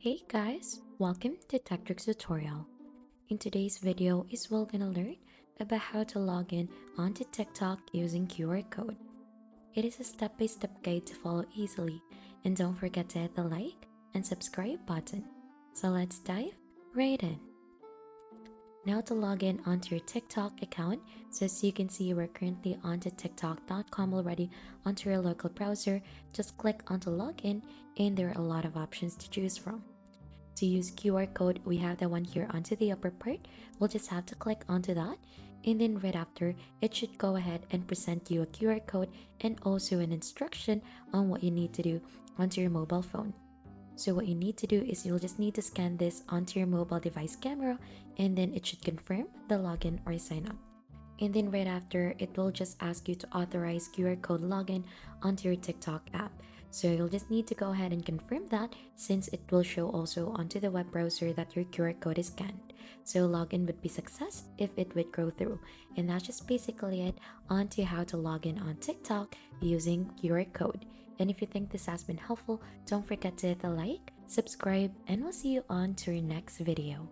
Hey guys, welcome to TechTricks tutorial. In today's video we're gonna learn about how to log in onto TikTok using QR code. It is a step-by-step guide to follow easily, and don't forget to hit the like and subscribe button. So let's dive right in. Now to log in onto your TikTok account, so as you can see we're currently onto tiktok.com already onto your local browser, just click onto login and there are a lot of options to choose from. To use QR code, we have the one here onto the upper part. We'll just have to click onto that, and then right after, it should go ahead and present you a QR code and also an instruction on what you need to do onto your mobile phone. So what you need to do is you'll just need to scan this onto your mobile device camera, and then it should confirm the login or sign up. And then right after, it will just ask you to authorize QR code login onto your TikTok app. So you'll just need to go ahead and confirm that, since it will show also onto the web browser that your QR code is scanned. So login would be success if it would go through. And that's just basically it onto how to log in on TikTok using QR code. And if you think this has been helpful, don't forget to hit the like, subscribe, and we'll see you on to our next video.